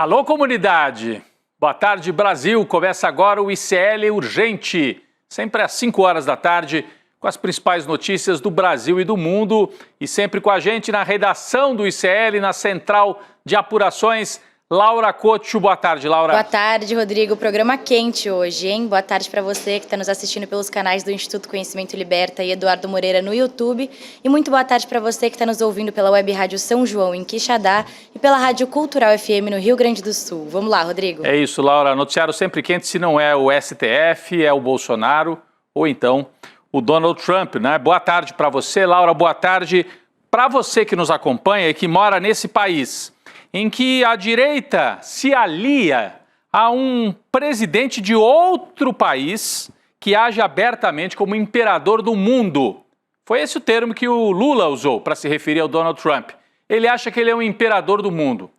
Alô, comunidade! Boa tarde, Brasil! Começa agora o ICL Urgente, sempre às 5 horas da tarde, com as principais notícias do Brasil e do mundo, e sempre com a gente na redação do ICL, na Central de Apurações, Laura Couto. Boa tarde, Laura. Boa tarde, Rodrigo. Programa quente hoje, hein? Boa tarde para você que está nos assistindo pelos canais do Instituto Conhecimento Liberta e Eduardo Moreira no YouTube. E muito boa tarde para você que está nos ouvindo pela Web Rádio São João, em Quixadá, e pela Rádio Cultural FM no Rio Grande do Sul. Vamos lá, Rodrigo. É isso, Laura. Noticiário sempre quente, se não é o STF, é o Bolsonaro ou então o Donald Trump, né? Boa tarde para você, Laura. Boa tarde para você que nos acompanha e que mora nesse país em que a direita se alia a um presidente de outro país que age abertamente como imperador do mundo. Foi esse o termo que o Lula usou para se referir ao Donald Trump. Ele acha que ele é um imperador do mundo.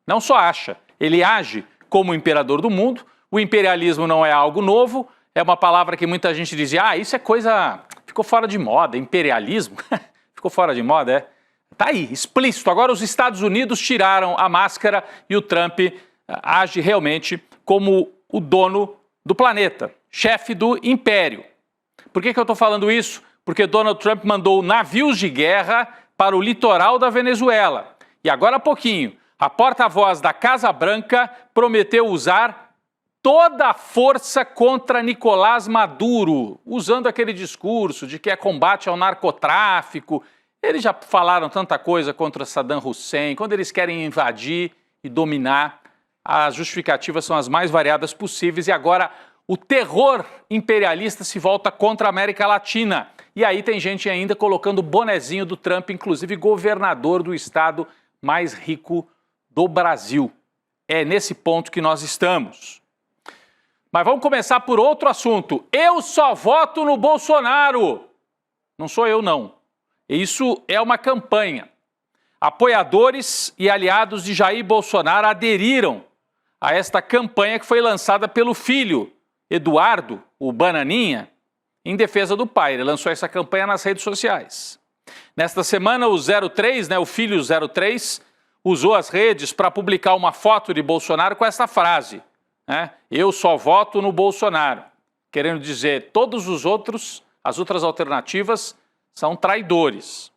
Não só acha, ele age como imperador do mundo. O imperialismo não é algo novo, é uma palavra que muita gente dizia, isso é coisa, ficou fora de moda, imperialismo, ficou fora de moda, é? Tá aí, explícito. Agora os Estados Unidos tiraram a máscara e o Trump age realmente como o dono do planeta, chefe do império. Por que eu estou falando isso? Porque Donald Trump mandou navios de guerra para o litoral da Venezuela. E agora há pouquinho, a porta-voz da Casa Branca prometeu usar toda a força contra Nicolás Maduro, usando aquele discurso de que é combate ao narcotráfico. Eles já falaram tanta coisa contra Saddam Hussein. Quando eles querem invadir e dominar, as justificativas são as mais variadas possíveis. E agora o terror imperialista se volta contra a América Latina. E aí tem gente ainda colocando o bonezinho do Trump, inclusive governador do estado mais rico do Brasil. É nesse ponto que nós estamos. Mas vamos começar por outro assunto. Eu só voto no Bolsonaro. Não sou eu, não. Isso é uma campanha. Apoiadores e aliados de Jair Bolsonaro aderiram a esta campanha que foi lançada pelo filho, Eduardo, o Bananinha, em defesa do pai. Ele lançou essa campanha nas redes sociais. Nesta semana, o 03, o filho 03, usou as redes para publicar uma foto de Bolsonaro com essa frase, eu só voto no Bolsonaro, querendo dizer todos os outros, as outras alternativas, são traidores.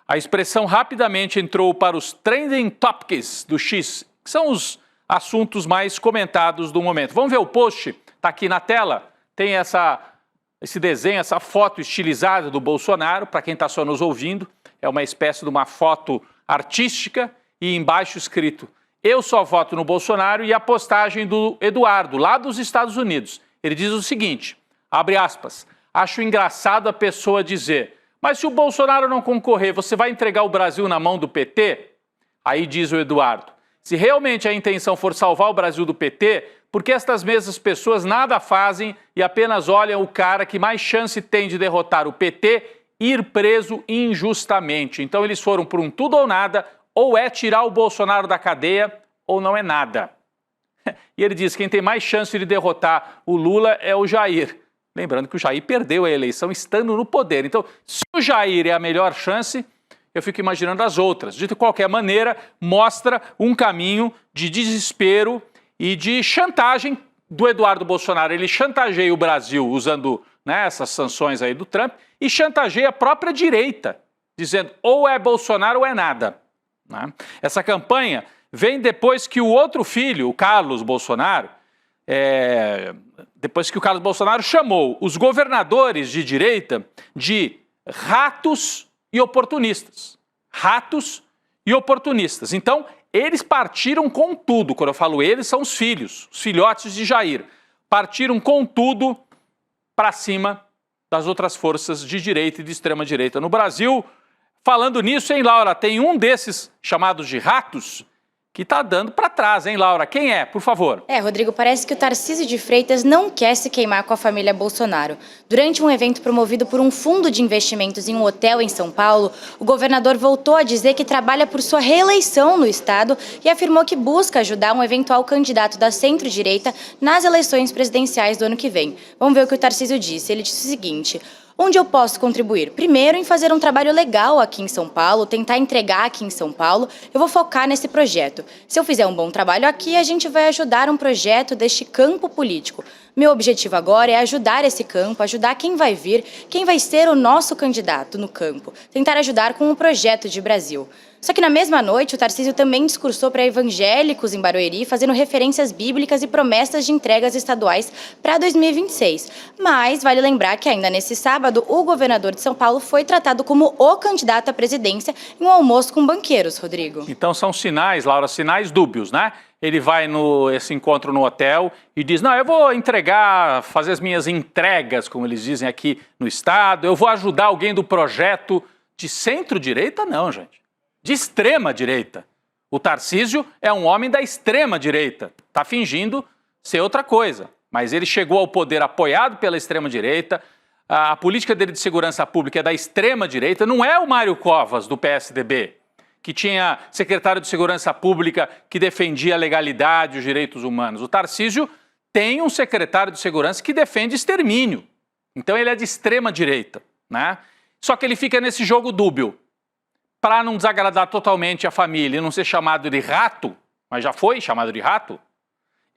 A expressão rapidamente entrou para os trending topics do X, que são os assuntos mais comentados do momento. Vamos ver o post? Está aqui na tela. Tem esse desenho, essa foto estilizada do Bolsonaro. Para quem está só nos ouvindo, é uma espécie de uma foto artística e embaixo escrito eu só voto no Bolsonaro, e a postagem do Eduardo, lá dos Estados Unidos. Ele diz o seguinte, abre aspas, acho engraçado a pessoa dizer, mas se o Bolsonaro não concorrer, você vai entregar o Brasil na mão do PT? Aí diz o Eduardo, se realmente a intenção for salvar o Brasil do PT, por que estas mesmas pessoas nada fazem e apenas olham o cara que mais chance tem de derrotar o PT ir preso injustamente? Então eles foram por um tudo ou nada, ou é tirar o Bolsonaro da cadeia, ou não é nada. E ele diz que quem tem mais chance de derrotar o Lula é o Jair. Lembrando que o Jair perdeu a eleição estando no poder. Então, se o Jair é a melhor chance, eu fico imaginando as outras. De qualquer maneira, mostra um caminho de desespero e de chantagem do Eduardo Bolsonaro. Ele chantageia o Brasil usando essas sanções aí do Trump e chantageia a própria direita, dizendo ou é Bolsonaro ou é nada. Essa campanha vem depois que o outro filho, o Carlos Bolsonaro, depois que o Carlos Bolsonaro chamou os governadores de direita de ratos e oportunistas. Ratos e oportunistas. Então, eles partiram com tudo. Quando eu falo eles, são os filhos, os filhotes de Jair. Partiram com tudo para cima das outras forças de direita e de extrema direita no Brasil. Falando nisso, hein, Laura, tem um desses chamados de ratos que está dando para trás, hein, Laura? Quem é, por favor? Rodrigo, parece que o Tarcísio de Freitas não quer se queimar com a família Bolsonaro. Durante um evento promovido por um fundo de investimentos em um hotel em São Paulo, o governador voltou a dizer que trabalha por sua reeleição no estado e afirmou que busca ajudar um eventual candidato da centro-direita nas eleições presidenciais do ano que vem. Vamos ver o que o Tarcísio disse. Ele disse o seguinte: Onde eu posso contribuir? Primeiro, em fazer um trabalho legal aqui em São Paulo, tentar entregar aqui em São Paulo. Eu vou focar nesse projeto. Se eu fizer um bom trabalho aqui, a gente vai ajudar um projeto deste campo político. Meu objetivo agora é ajudar esse campo, ajudar quem vai vir, quem vai ser o nosso candidato no campo. Tentar ajudar com um projeto de Brasil. Só que na mesma noite, o Tarcísio também discursou para evangélicos em Barueri, fazendo referências bíblicas e promessas de entregas estaduais para 2026. Mas vale lembrar que ainda nesse sábado, o governador de São Paulo foi tratado como o candidato à presidência em um almoço com banqueiros, Rodrigo. Então são sinais, Laura, sinais dúbios, né? Ele vai esse encontro no hotel e diz, não, eu vou entregar, fazer as minhas entregas, como eles dizem aqui no estado, eu vou ajudar alguém do projeto de centro-direita, não, gente. De extrema-direita. O Tarcísio é um homem da extrema-direita. Está fingindo ser outra coisa. Mas ele chegou ao poder apoiado pela extrema-direita. A política dele de segurança pública é da extrema-direita. Não é o Mário Covas, do PSDB, que tinha secretário de segurança pública que defendia a legalidade e os direitos humanos. O Tarcísio tem um secretário de segurança que defende extermínio. Então ele é de extrema-direita, né? Só que ele fica nesse jogo dúbio. Para não desagradar totalmente a família e não ser chamado de rato, mas já foi chamado de rato,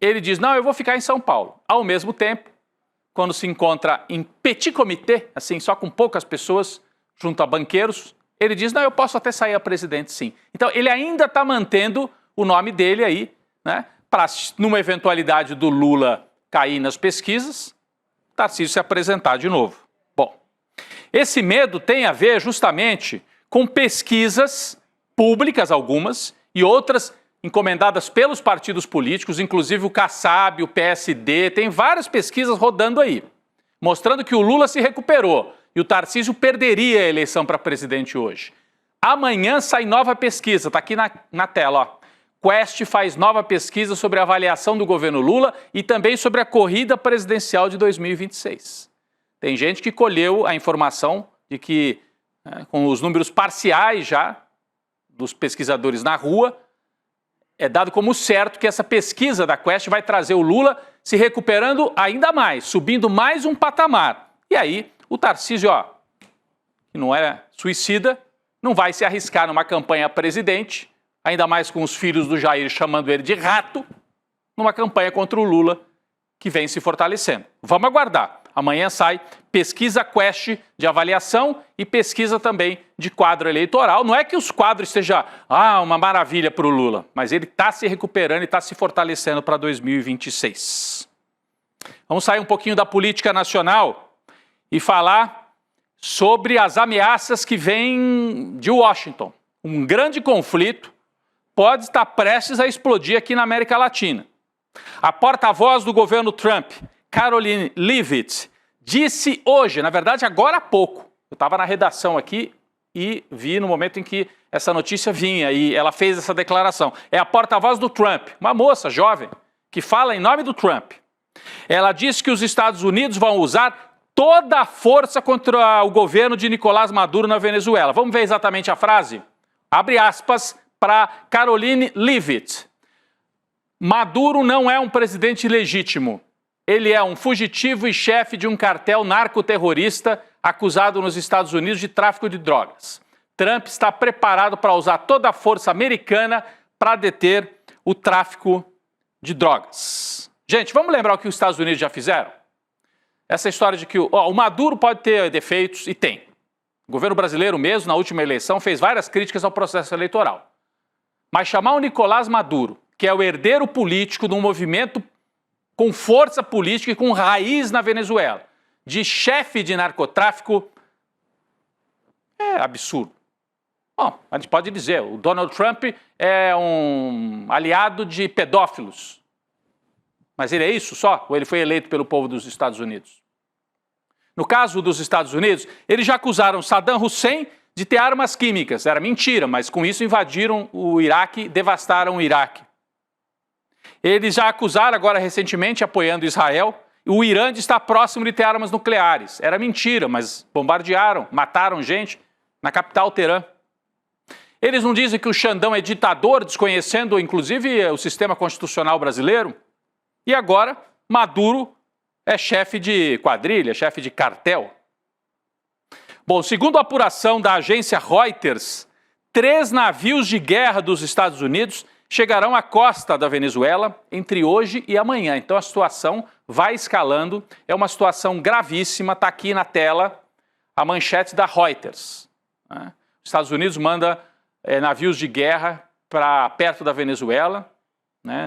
ele diz, não, eu vou ficar em São Paulo. Ao mesmo tempo, quando se encontra em petit comité, assim, só com poucas pessoas, junto a banqueiros, ele diz, não, eu posso até sair a presidente, sim. Então, ele ainda está mantendo o nome dele aí, né, para, numa eventualidade do Lula cair nas pesquisas, Tarcísio se apresentar de novo. Bom, esse medo tem a ver justamente com pesquisas públicas, algumas, e outras encomendadas pelos partidos políticos, inclusive o Kassab, o PSD, tem várias pesquisas rodando aí, mostrando que o Lula se recuperou e o Tarcísio perderia a eleição para presidente hoje. Amanhã sai nova pesquisa, está aqui na tela, ó. Quest faz nova pesquisa sobre a avaliação do governo Lula e também sobre a corrida presidencial de 2026. Tem gente que colheu a informação de que com os números parciais já dos pesquisadores na rua, é dado como certo que essa pesquisa da Quest vai trazer o Lula se recuperando ainda mais, subindo mais um patamar. E aí o Tarcísio, ó, que não é suicida, não vai se arriscar numa campanha a presidente, ainda mais com os filhos do Jair chamando ele de rato, numa campanha contra o Lula que vem se fortalecendo. Vamos aguardar. Amanhã sai pesquisa Quest de avaliação e pesquisa também de quadro eleitoral. Não é que os quadros estejam uma maravilha para o Lula, mas ele está se recuperando e está se fortalecendo para 2026. Vamos sair um pouquinho da política nacional e falar sobre as ameaças que vêm de Washington. Um grande conflito pode estar prestes a explodir aqui na América Latina. A porta-voz do governo Trump, Karoline Leavitt, disse hoje, na verdade agora há pouco, eu estava na redação aqui e vi no momento em que essa notícia vinha e ela fez essa declaração. É a porta-voz do Trump, uma moça jovem que fala em nome do Trump. Ela disse que os Estados Unidos vão usar toda a força contra o governo de Nicolás Maduro na Venezuela. Vamos ver exatamente a frase? Abre aspas para Karoline Leavitt. Maduro não é um presidente legítimo. Ele é um fugitivo e chefe de um cartel narcoterrorista acusado nos Estados Unidos de tráfico de drogas. Trump está preparado para usar toda a força americana para deter o tráfico de drogas. Gente, vamos lembrar o que os Estados Unidos já fizeram? Essa história de que o Maduro pode ter defeitos, e tem. O governo brasileiro mesmo, na última eleição, fez várias críticas ao processo eleitoral. Mas chamar o Nicolás Maduro, que é o herdeiro político de um movimento com força política e com raiz na Venezuela, de chefe de narcotráfico, é absurdo. Bom, a gente pode dizer, o Donald Trump é um aliado de pedófilos. Mas ele é isso só? Ou ele foi eleito pelo povo dos Estados Unidos? No caso dos Estados Unidos, eles já acusaram Saddam Hussein de ter armas químicas. Era mentira, mas com isso invadiram o Iraque, devastaram o Iraque. Eles já acusaram agora recentemente, apoiando Israel, o Irã de estar próximo de ter armas nucleares. Era mentira, mas bombardearam, mataram gente na capital Teherã. Eles não dizem que o Xandão é ditador, desconhecendo inclusive o sistema constitucional brasileiro? E agora, Maduro é chefe de quadrilha, chefe de cartel. Bom, segundo a apuração da agência Reuters, 3 navios de guerra dos Estados Unidos chegarão à costa da Venezuela entre hoje e amanhã. Então a situação vai escalando, é uma situação gravíssima, está aqui na tela a manchete da Reuters. Os Estados Unidos manda navios de guerra para perto da Venezuela,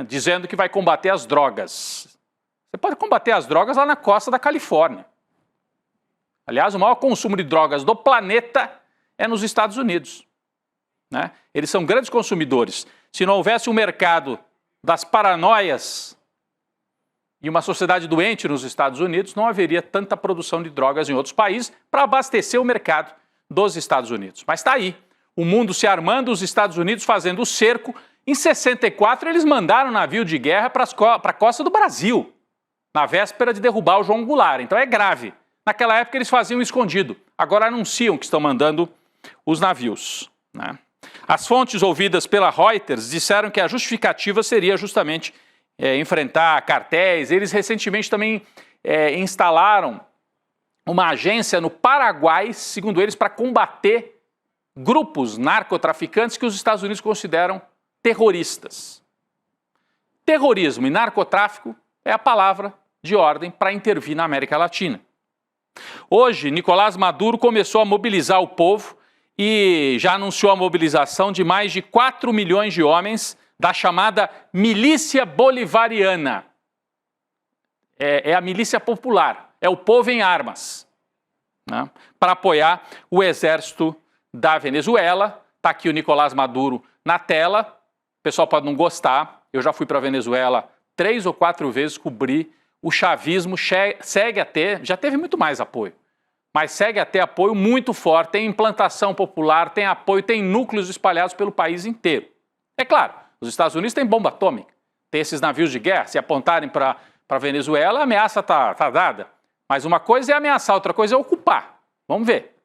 dizendo que vai combater as drogas. Você pode combater as drogas lá na costa da Califórnia. Aliás, o maior consumo de drogas do planeta é nos Estados Unidos. Eles são grandes consumidores. Se não houvesse um mercado das paranoias e uma sociedade doente nos Estados Unidos, não haveria tanta produção de drogas em outros países para abastecer o mercado dos Estados Unidos. Mas está aí, o mundo se armando, os Estados Unidos fazendo o cerco. Em 64, eles mandaram um navio de guerra para a costa do Brasil, na véspera de derrubar o João Goulart. Então é grave. Naquela época eles faziam escondido, agora anunciam que estão mandando os navios. As fontes ouvidas pela Reuters disseram que a justificativa seria justamente enfrentar cartéis. Eles recentemente também instalaram uma agência no Paraguai, segundo eles, para combater grupos narcotraficantes que os Estados Unidos consideram terroristas. Terrorismo e narcotráfico é a palavra de ordem para intervir na América Latina. Hoje, Nicolás Maduro começou a mobilizar o povo e já anunciou a mobilização de mais de 4 milhões de homens da chamada milícia bolivariana. É a milícia popular, é o povo em armas, para apoiar o exército da Venezuela. Está aqui o Nicolás Maduro na tela, o pessoal pode não gostar, eu já fui para a Venezuela 3 ou 4 vezes, cobri. O chavismo segue a ter, já teve muito mais apoio, mas segue a ter apoio muito forte, tem implantação popular, tem apoio, tem núcleos espalhados pelo país inteiro. É claro, os Estados Unidos têm bomba atômica, tem esses navios de guerra, se apontarem para a Venezuela, a ameaça está dada. Mas uma coisa é ameaçar, outra coisa é ocupar. Vamos ver.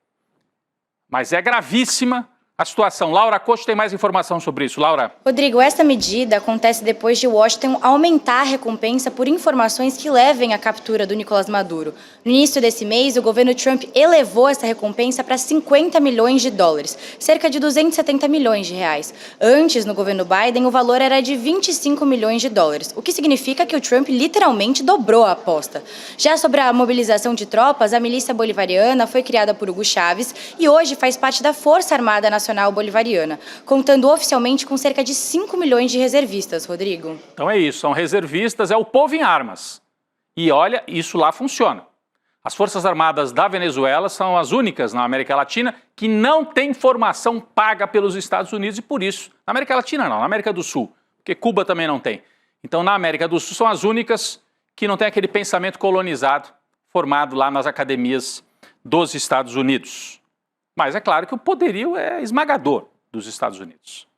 Mas é gravíssima a situação. Laura Costa tem mais informação sobre isso. Laura. Rodrigo, esta medida acontece depois de Washington aumentar a recompensa por informações que levem à captura do Nicolás Maduro. No início desse mês, o governo Trump elevou essa recompensa para 50 milhões de dólares, cerca de 270 milhões de reais. Antes, no governo Biden, o valor era de 25 milhões de dólares, o que significa que o Trump literalmente dobrou a aposta. Já sobre a mobilização de tropas, a milícia bolivariana foi criada por Hugo Chávez e hoje faz parte da Força Armada Nacional Bolivariana, contando oficialmente com cerca de 5 milhões de reservistas, Rodrigo. Então é isso, são reservistas, é o povo em armas. E olha, isso lá funciona. As Forças Armadas da Venezuela são as únicas na América Latina que não têm formação paga pelos Estados Unidos e por isso, na América Latina não, na América do Sul, porque Cuba também não tem. Então na América do Sul são as únicas que não têm aquele pensamento colonizado formado lá nas academias dos Estados Unidos. Mas é claro que o poderio é esmagador dos Estados Unidos.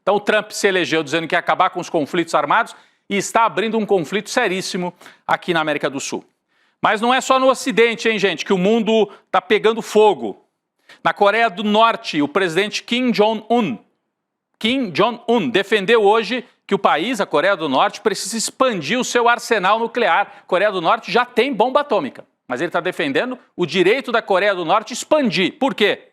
Então o Trump se elegeu dizendo que ia acabar com os conflitos armados e está abrindo um conflito seríssimo aqui na América do Sul. Mas não é só no Ocidente, hein, gente, que o mundo está pegando fogo. Na Coreia do Norte, o presidente Kim Jong-un defendeu hoje que o país, a Coreia do Norte, precisa expandir o seu arsenal nuclear. A Coreia do Norte já tem bomba atômica, mas ele está defendendo o direito da Coreia do Norte expandir. Por quê?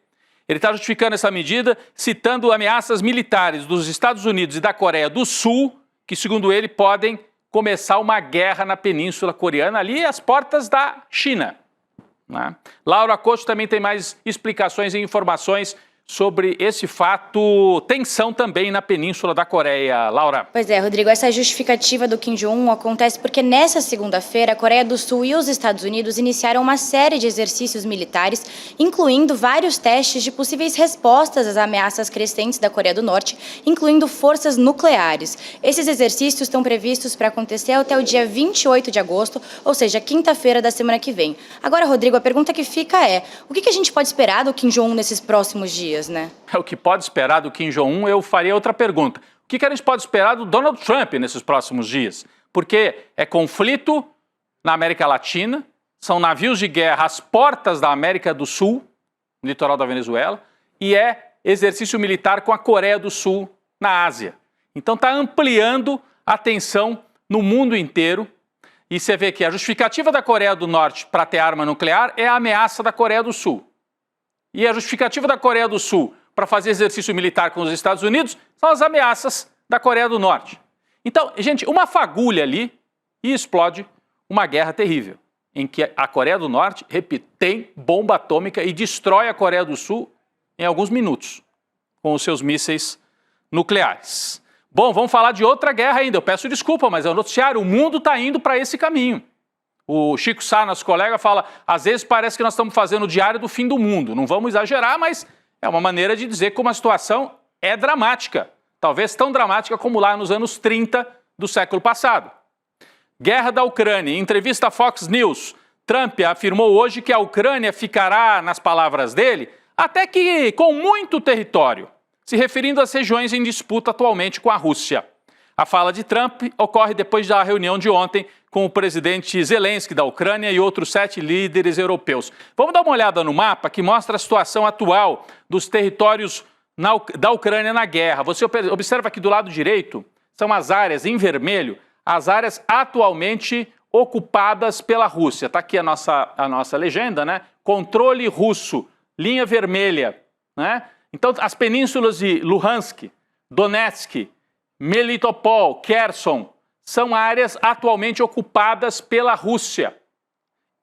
Ele está justificando essa medida citando ameaças militares dos Estados Unidos e da Coreia do Sul, que, segundo ele, podem começar uma guerra na Península Coreana, ali às portas da China. Laura Costa também tem mais explicações e informações sobre esse fato, tensão também na Península da Coreia. Laura. Pois é, Rodrigo, essa justificativa do Kim Jong-un acontece porque nessa segunda-feira a Coreia do Sul e os Estados Unidos iniciaram uma série de exercícios militares, incluindo vários testes de possíveis respostas às ameaças crescentes da Coreia do Norte, incluindo forças nucleares. Esses exercícios estão previstos para acontecer até o dia 28 de agosto, ou seja, quinta-feira da semana que vem. Agora, Rodrigo, a pergunta que fica é, o que a gente pode esperar do Kim Jong-un nesses próximos dias? É o que pode esperar do Kim Jong-un, eu faria outra pergunta. O que a gente pode esperar do Donald Trump nesses próximos dias? Porque é conflito na América Latina, são navios de guerra às portas da América do Sul, no litoral da Venezuela, e é exercício militar com a Coreia do Sul na Ásia. Então está ampliando a tensão no mundo inteiro. E você vê que a justificativa da Coreia do Norte para ter arma nuclear é a ameaça da Coreia do Sul. E a justificativa da Coreia do Sul para fazer exercício militar com os Estados Unidos são as ameaças da Coreia do Norte. Então, gente, uma fagulha ali e explode uma guerra terrível, em que a Coreia do Norte, repito, tem bomba atômica e destrói a Coreia do Sul em alguns minutos com os seus mísseis nucleares. Bom, vamos falar de outra guerra ainda. Eu peço desculpa, mas é o noticiário. O mundo está indo para esse caminho. O Chico Sá, nosso colega, fala, às vezes parece que nós estamos fazendo o diário do fim do mundo. Não vamos exagerar, mas é uma maneira de dizer como a situação é dramática. Talvez tão dramática como lá nos anos 30 do século passado. Guerra da Ucrânia. Em entrevista à Fox News, Trump afirmou hoje que a Ucrânia ficará, nas palavras dele, até que com muito território, se referindo às regiões em disputa atualmente com a Rússia. A fala de Trump ocorre depois da reunião de ontem com o presidente Zelensky da Ucrânia e outros 7 líderes europeus. Vamos dar uma olhada no mapa que mostra a situação atual dos territórios da Ucrânia na guerra. Você observa aqui do lado direito, são as áreas em vermelho, as áreas atualmente ocupadas pela Rússia. Está aqui a nossa legenda, né? Controle russo, linha vermelha, né? Então, as penínsulas de Luhansk, Donetsk, Melitopol, Kherson, são áreas atualmente ocupadas pela Rússia.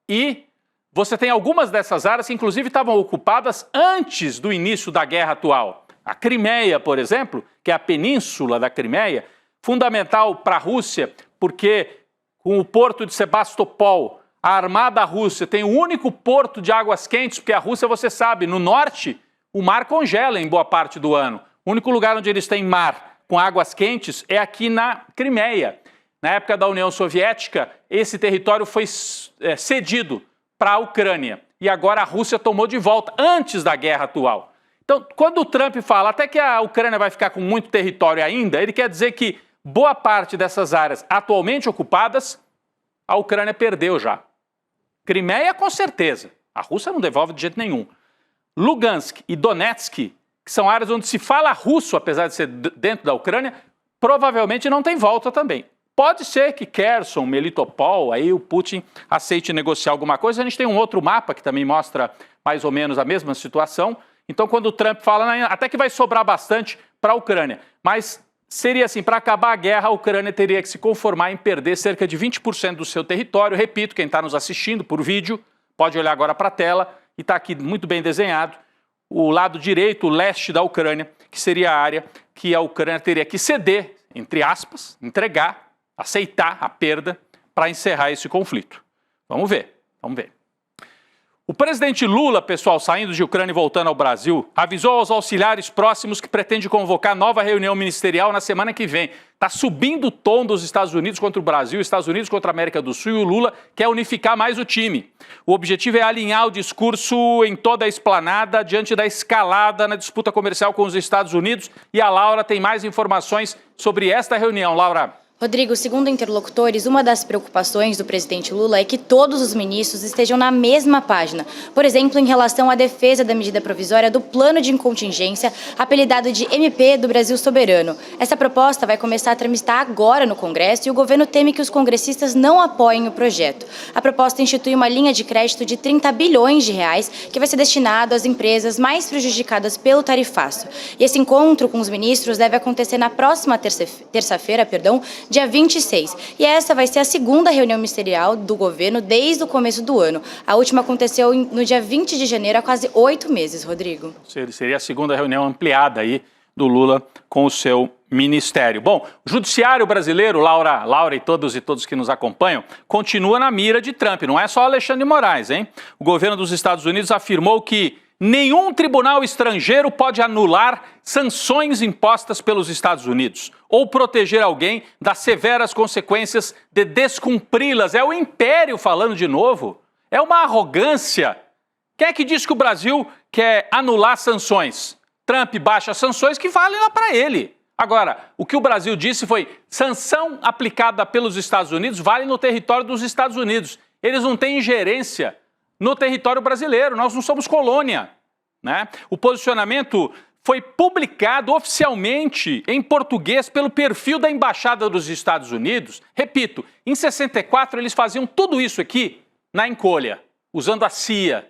E você tem algumas dessas áreas que, inclusive, estavam ocupadas antes do início da guerra atual. A Crimeia, por exemplo, que é a península da Crimeia, fundamental para a Rússia, porque com o porto de Sebastopol, a armada russa tem o único porto de águas quentes, porque a Rússia, você sabe, no norte, o mar congela em boa parte do ano. O único lugar onde eles têm mar com águas quentes é aqui na Crimeia. Na época da União Soviética, esse território foi cedido para a Ucrânia. E agora a Rússia tomou de volta, antes da guerra atual. Então, quando o Trump fala até que a Ucrânia vai ficar com muito território ainda, ele quer dizer que boa parte dessas áreas atualmente ocupadas, a Ucrânia perdeu já. Crimeia, com certeza. A Rússia não devolve de jeito nenhum. Lugansk e Donetsk, que são áreas onde se fala russo, apesar de ser dentro da Ucrânia, provavelmente não tem volta também. Pode ser que Kherson, Melitopol, aí o Putin aceite negociar alguma coisa. A gente tem um outro mapa que também mostra mais ou menos a mesma situação. Então, quando o Trump fala, até que vai sobrar bastante para a Ucrânia. Mas seria assim, para acabar a guerra, a Ucrânia teria que se conformar em perder cerca de 20% do seu território. Repito, quem está nos assistindo por vídeo, pode olhar agora para a tela, e está aqui muito bem desenhado, o lado direito, o leste da Ucrânia, que seria a área que a Ucrânia teria que ceder, entre aspas, entregar, aceitar a perda para encerrar esse conflito. Vamos ver, vamos ver. O presidente Lula, pessoal, saindo de Ucrânia e voltando ao Brasil, avisou aos auxiliares próximos que pretende convocar nova reunião ministerial na semana que vem. Está subindo o tom dos Estados Unidos contra o Brasil, Estados Unidos contra a América do Sul, e o Lula quer unificar mais o time. O objetivo é alinhar o discurso em toda a esplanada diante da escalada na disputa comercial com os Estados Unidos. E a Laura tem mais informações sobre esta reunião. Laura. Rodrigo, segundo interlocutores, uma das preocupações do presidente Lula é que todos os ministros estejam na mesma página. Por exemplo, em relação à defesa da medida provisória do Plano de Contingência, apelidado de MP do Brasil Soberano. Essa proposta vai começar a tramitar agora no Congresso e o governo teme que os congressistas não apoiem o projeto. A proposta institui uma linha de crédito de 30 bilhões de reais que vai ser destinado às empresas mais prejudicadas pelo tarifaço. E esse encontro com os ministros deve acontecer na próxima terça-feira, dia 26. E essa vai ser a segunda reunião ministerial do governo desde o começo do ano. A última aconteceu no dia 20 de janeiro, há quase 8 meses, Rodrigo. Seria a segunda reunião ampliada aí do Lula com o seu ministério. Bom, o judiciário brasileiro, Laura e todos que nos acompanham, continua na mira de Trump. Não é só Alexandre de Moraes, hein? O governo dos Estados Unidos afirmou que nenhum tribunal estrangeiro pode anular sanções impostas pelos Estados Unidos ou proteger alguém das severas consequências de descumpri-las. É o império falando de novo. É uma arrogância. Quem é que diz que o Brasil quer anular sanções? Trump baixa sanções que valem lá para ele. Agora, o que o Brasil disse foi: sanção aplicada pelos Estados Unidos vale no território dos Estados Unidos. Eles não têm ingerência no território brasileiro, nós não somos colônia, né? O posicionamento foi publicado oficialmente em português pelo perfil da Embaixada dos Estados Unidos. Repito, em 64 eles faziam tudo isso aqui na encolha, usando a CIA,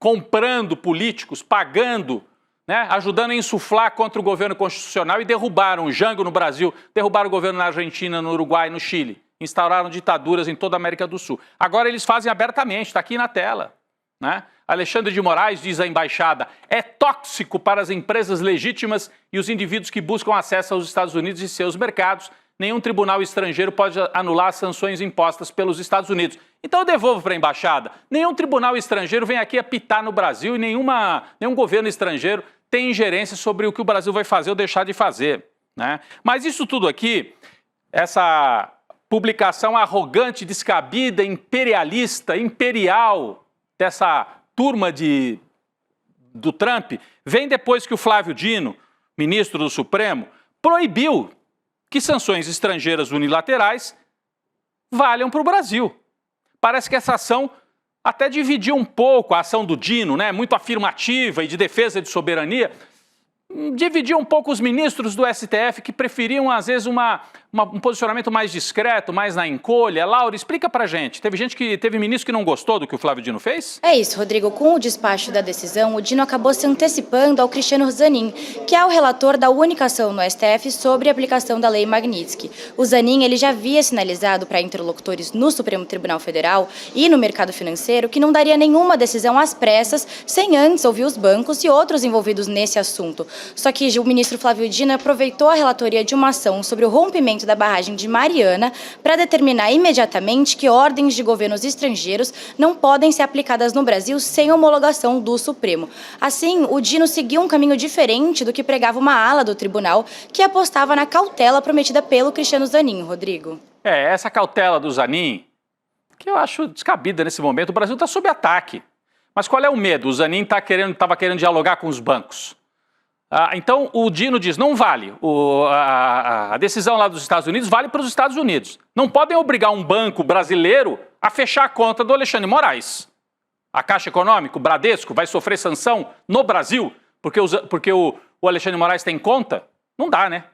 comprando políticos, pagando, né, ajudando a insuflar contra o governo constitucional e derrubaram o Jango no Brasil, derrubaram o governo na Argentina, no Uruguai, no Chile, instauraram ditaduras em toda a América do Sul. Agora eles fazem abertamente, está aqui na tela, né? Alexandre de Moraes, diz a embaixada, é tóxico para as empresas legítimas e os indivíduos que buscam acesso aos Estados Unidos e seus mercados. Nenhum tribunal estrangeiro pode anular as sanções impostas pelos Estados Unidos. Então eu devolvo para a embaixada. Nenhum tribunal estrangeiro vem aqui apitar no Brasil e nenhum governo estrangeiro tem ingerência sobre o que o Brasil vai fazer ou deixar de fazer, né? Mas isso tudo aqui, essa publicação arrogante, descabida, imperialista, imperial dessa turma do Trump, vem depois que o Flávio Dino, ministro do Supremo, proibiu que sanções estrangeiras unilaterais valham para o Brasil. Parece que essa ação até dividiu um pouco a ação do Dino, né, muito afirmativa e de defesa de soberania, dividiu um pouco os ministros do STF que preferiam, às vezes, um posicionamento mais discreto, mais na encolha. Laura, explica pra gente. Teve ministro que não gostou do que o Flávio Dino fez? É isso, Rodrigo. Com o despacho da decisão, o Dino acabou se antecipando ao Cristiano Zanin, que é o relator da única ação no STF sobre a aplicação da Lei Magnitsky. O Zanin, ele já havia sinalizado para interlocutores no Supremo Tribunal Federal e no mercado financeiro que não daria nenhuma decisão às pressas sem antes ouvir os bancos e outros envolvidos nesse assunto. Só que o ministro Flávio Dino aproveitou a relatoria de uma ação sobre o rompimento da barragem de Mariana para determinar imediatamente que ordens de governos estrangeiros não podem ser aplicadas no Brasil sem homologação do Supremo. Assim, o Dino seguiu um caminho diferente do que pregava uma ala do tribunal que apostava na cautela prometida pelo Cristiano Zanin, Rodrigo. Essa cautela do Zanin, que eu acho descabida nesse momento, o Brasil está sob ataque. Mas qual é o medo? O Zanin estava querendo dialogar com os bancos. Então o Dino diz, não vale, a decisão lá dos Estados Unidos vale para os Estados Unidos. Não podem obrigar um banco brasileiro a fechar a conta do Alexandre de Moraes. A Caixa Econômica, o Bradesco, vai sofrer sanção no Brasil porque o Alexandre de Moraes tem conta? Não dá, né?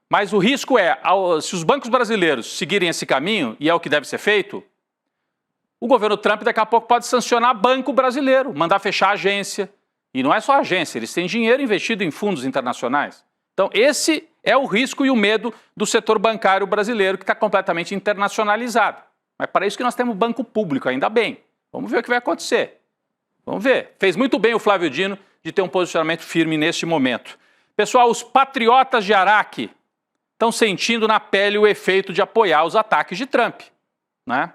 Mas o risco é, se os bancos brasileiros seguirem esse caminho, e é o que deve ser feito, o governo Trump daqui a pouco pode sancionar banco brasileiro, mandar fechar a agência. E não é só a agência, eles têm dinheiro investido em fundos internacionais. Então esse é o risco e o medo do setor bancário brasileiro que está completamente internacionalizado. Mas para isso que nós temos banco público, ainda bem. Vamos ver o que vai acontecer. Vamos ver. Fez muito bem o Flávio Dino de ter um posicionamento firme neste momento. Pessoal, os patriotas de Araque estão sentindo na pele o efeito de apoiar os ataques de Trump, né?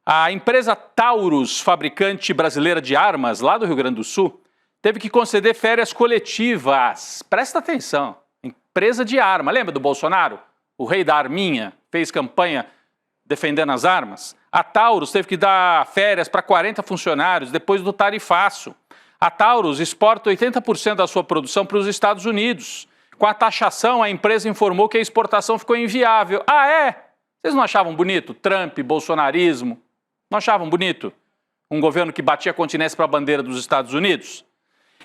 A empresa Taurus, fabricante brasileira de armas lá do Rio Grande do Sul, teve que conceder férias coletivas. Presta atenção. Empresa de arma. Lembra do Bolsonaro? O rei da arminha fez campanha defendendo as armas. A Taurus teve que dar férias para 40 funcionários depois do tarifaço. A Taurus exporta 80% da sua produção para os Estados Unidos. Com a taxação, a empresa informou que a exportação ficou inviável. Ah, é? Vocês não achavam bonito? Trump, bolsonarismo. Não achavam bonito? Um governo que batia continência para a bandeira dos Estados Unidos?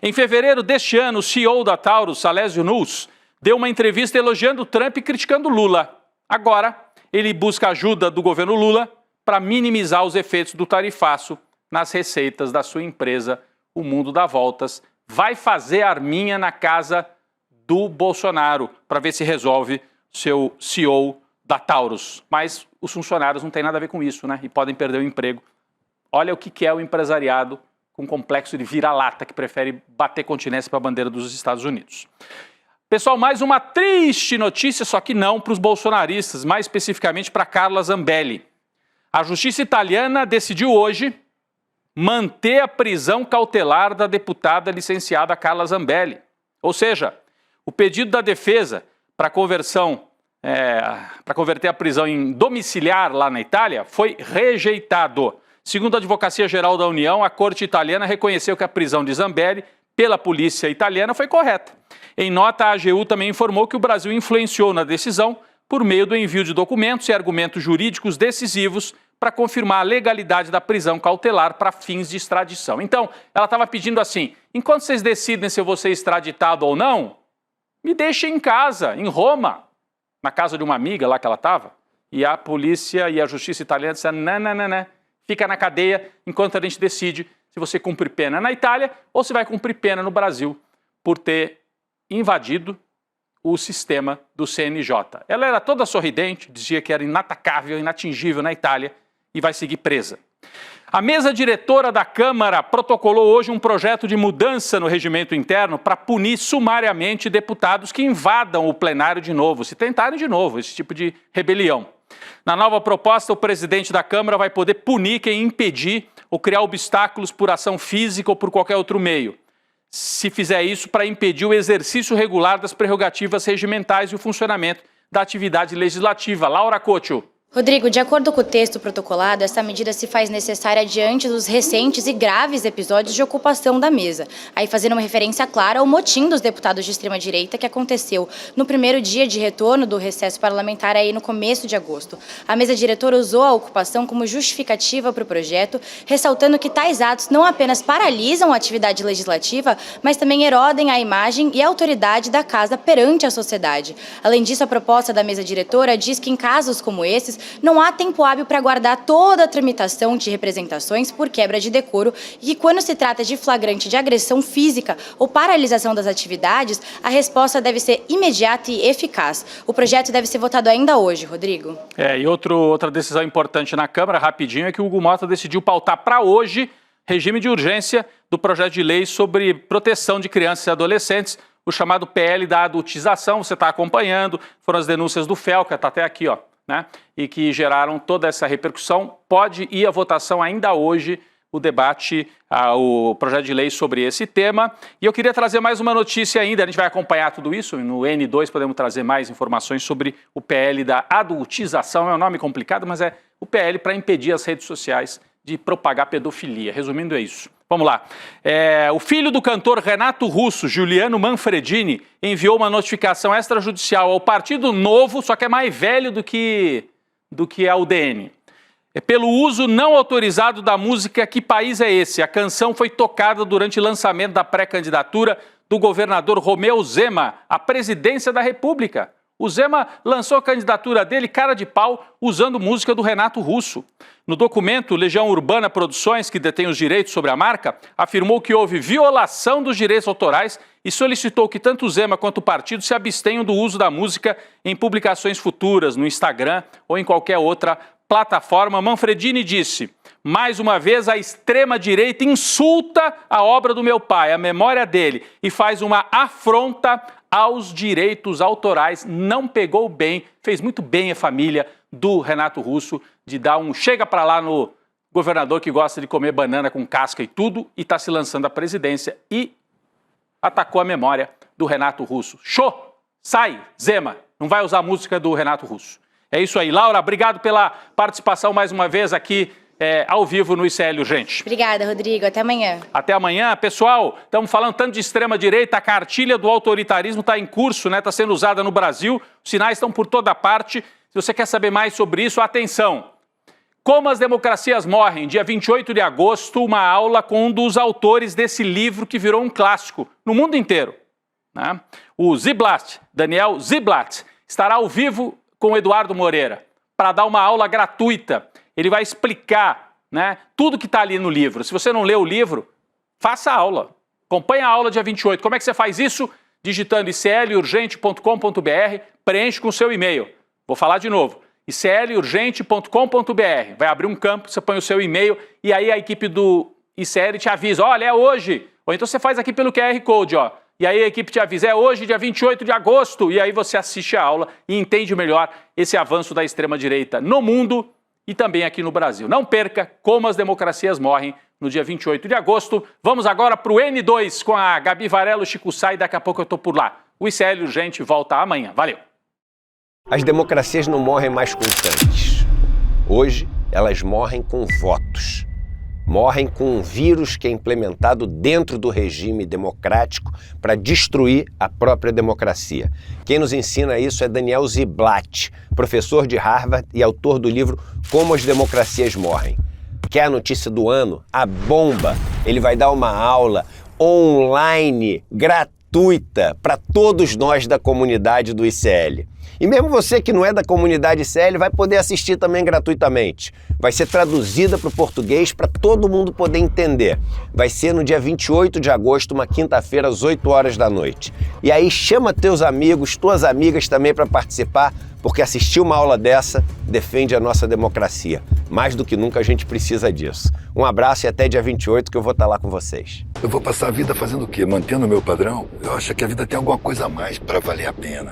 Em fevereiro deste ano, o CEO da Taurus, Salésio Nuss, deu uma entrevista elogiando Trump e criticando Lula. Agora, ele busca ajuda do governo Lula para minimizar os efeitos do tarifaço nas receitas da sua empresa, o Mundo dá Voltas. Vai fazer arminha na casa do Bolsonaro para ver se resolve seu CEO da Taurus. Mas os funcionários não têm nada a ver com isso, né? E podem perder o emprego. Olha o que é o empresariado com complexo de vira-lata, que prefere bater continência para a bandeira dos Estados Unidos. Pessoal, mais uma triste notícia, só que não para os bolsonaristas, mais especificamente para Carla Zambelli. A justiça italiana decidiu hoje manter a prisão cautelar da deputada licenciada Carla Zambelli. Ou seja, o pedido da defesa para converter a prisão em domiciliar lá na Itália foi rejeitado. Segundo a Advocacia Geral da União, a Corte italiana reconheceu que a prisão de Zambelli pela polícia italiana foi correta. Em nota, a AGU também informou que o Brasil influenciou na decisão por meio do envio de documentos e argumentos jurídicos decisivos para confirmar a legalidade da prisão cautelar para fins de extradição. Então, ela estava pedindo assim, enquanto vocês decidem se eu vou ser extraditado ou não, me deixem em casa, em Roma, na casa de uma amiga lá que ela estava, e a polícia e a justiça italiana disseram, não. Fica na cadeia enquanto a gente decide se você cumpre pena na Itália ou se vai cumprir pena no Brasil por ter invadido o sistema do CNJ. Ela era toda sorridente, dizia que era inatacável, inatingível na Itália e vai seguir presa. A mesa diretora da Câmara protocolou hoje um projeto de mudança no regimento interno para punir sumariamente deputados que invadam o plenário de novo, se tentarem de novo esse tipo de rebelião. Na nova proposta, o presidente da Câmara vai poder punir quem impedir ou criar obstáculos por ação física ou por qualquer outro meio, se fizer isso para impedir o exercício regular das prerrogativas regimentais e o funcionamento da atividade legislativa. Laura Couto. Rodrigo, de acordo com o texto protocolado, essa medida se faz necessária diante dos recentes e graves episódios de ocupação da mesa. Aí fazendo uma referência clara ao motim dos deputados de extrema-direita que aconteceu no primeiro dia de retorno do recesso parlamentar aí no começo de agosto. A mesa diretora usou a ocupação como justificativa para o projeto, ressaltando que tais atos não apenas paralisam a atividade legislativa, mas também erodem a imagem e a autoridade da casa perante a sociedade. Além disso, a proposta da mesa diretora diz que em casos como esses, não há tempo hábil para guardar toda a tramitação de representações por quebra de decoro e que quando se trata de flagrante de agressão física ou paralisação das atividades, a resposta deve ser imediata e eficaz. O projeto deve ser votado ainda hoje, Rodrigo. E outra decisão importante na Câmara, rapidinho, é que o Hugo Mota decidiu pautar para hoje regime de urgência do projeto de lei sobre proteção de crianças e adolescentes, o chamado PL da adultização. Você está acompanhando, foram as denúncias do FEL, que está até aqui, ó. Né, e que geraram toda essa repercussão. Pode ir à votação ainda hoje o debate, o projeto de lei sobre esse tema. E eu queria trazer mais uma notícia ainda, a gente vai acompanhar tudo isso, no N2 podemos trazer mais informações sobre o PL da adultização, é um nome complicado, mas é o PL para impedir as redes sociais de propagar pedofilia. Resumindo, é isso. Vamos lá. O filho do cantor Renato Russo, Giuliano Manfredini, enviou uma notificação extrajudicial ao Partido Novo, só que é mais velho do que a UDN. Pelo uso não autorizado da música Que País é Esse? A canção foi tocada durante o lançamento da pré-candidatura do governador Romeu Zema à presidência da República. O Zema lançou a candidatura dele, cara de pau, usando música do Renato Russo. No documento, Legião Urbana Produções, que detém os direitos sobre a marca, afirmou que houve violação dos direitos autorais e solicitou que tanto o Zema quanto o partido se abstenham do uso da música em publicações futuras, no Instagram ou em qualquer outra plataforma. Manfredini disse: mais uma vez a extrema-direita insulta a obra do meu pai, a memória dele, e faz uma afronta aos direitos autorais. Não pegou bem, fez muito bem a família do Renato Russo de dar um chega para lá no governador que gosta de comer banana com casca e tudo, e está se lançando à presidência e atacou a memória do Renato Russo. Show! Sai, Zema, não vai usar a música do Renato Russo. É isso aí. Laura, obrigado pela participação mais uma vez aqui ao vivo no ICL Urgente. Obrigada, Rodrigo. Até amanhã. Até amanhã. Pessoal, estamos falando tanto de extrema-direita, a cartilha do autoritarismo está em curso, né? Está sendo usada no Brasil, os sinais estão por toda parte. Se você quer saber mais sobre isso, atenção. Como as democracias morrem, dia 28 de agosto, uma aula com um dos autores desse livro que virou um clássico no mundo inteiro, né? O Ziblatt, Daniel Ziblatt, estará ao vivo com o Eduardo Moreira para dar uma aula gratuita. Ele vai explicar, né, tudo que está ali no livro. Se você não leu o livro, faça a aula. Acompanhe a aula dia 28. Como é que você faz isso? Digitando iclurgente.com.br, preenche com o seu e-mail. Vou falar de novo. iclurgente.com.br. Vai abrir um campo, você põe o seu e-mail e aí a equipe do ICL te avisa, olha, é hoje. Ou então você faz aqui pelo QR Code, ó. E aí a equipe te avisa, é hoje, dia 28 de agosto. E aí você assiste a aula e entende melhor esse avanço da extrema-direita no mundo e também aqui no Brasil. Não perca Como as Democracias Morrem no dia 28 de agosto. Vamos agora para o N2 com a Gabi Varello, Chico Sá, e daqui a pouco eu estou por lá. O ICL Urgente volta amanhã. Valeu! As democracias não morrem mais com tanques. Hoje, elas morrem com votos. Morrem com um vírus que é implementado dentro do regime democrático para destruir a própria democracia. Quem nos ensina isso é Daniel Ziblatt, professor de Harvard e autor do livro Como as Democracias Morrem. Quer a notícia do ano? A bomba! Ele vai dar uma aula online gratuita para todos nós da comunidade do ICL. E mesmo você que não é da comunidade CL vai poder assistir também gratuitamente. Vai ser traduzida para o português para todo mundo poder entender. Vai ser no dia 28 de agosto, uma quinta-feira, às 8 horas da noite. E aí chama teus amigos, tuas amigas também para participar, porque assistir uma aula dessa defende a nossa democracia. Mais do que nunca a gente precisa disso. Um abraço e até dia 28 que eu vou estar lá com vocês. Eu vou passar a vida fazendo o quê? Mantendo o meu padrão? Eu acho que a vida tem alguma coisa a mais para valer a pena.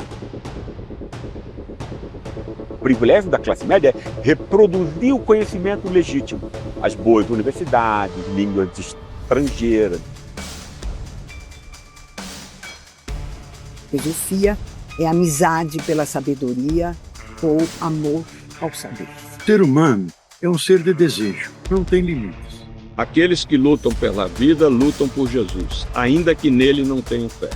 O privilégio da classe média é reproduzir o conhecimento legítimo. As boas universidades, línguas estrangeiras. Filosofia é amizade pela sabedoria ou amor ao saber. O ser humano é um ser de desejo, não tem limites. Aqueles que lutam pela vida, lutam por Jesus, ainda que nele não tenham fé.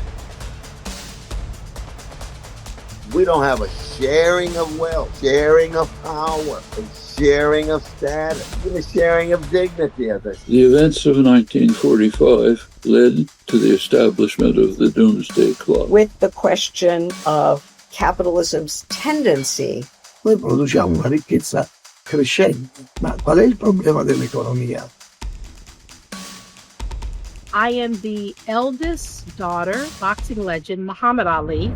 We don't have a sharing of wealth, sharing of power, and sharing of status, and a sharing of dignity, as I say. The events of 1945 led to the establishment of the Doomsday Clock. With the question of capitalism's tendency. Noi produciamo una ricchezza crescente, ma qual è il problema dell'economia? I am the eldest daughter, boxing legend Muhammad Ali.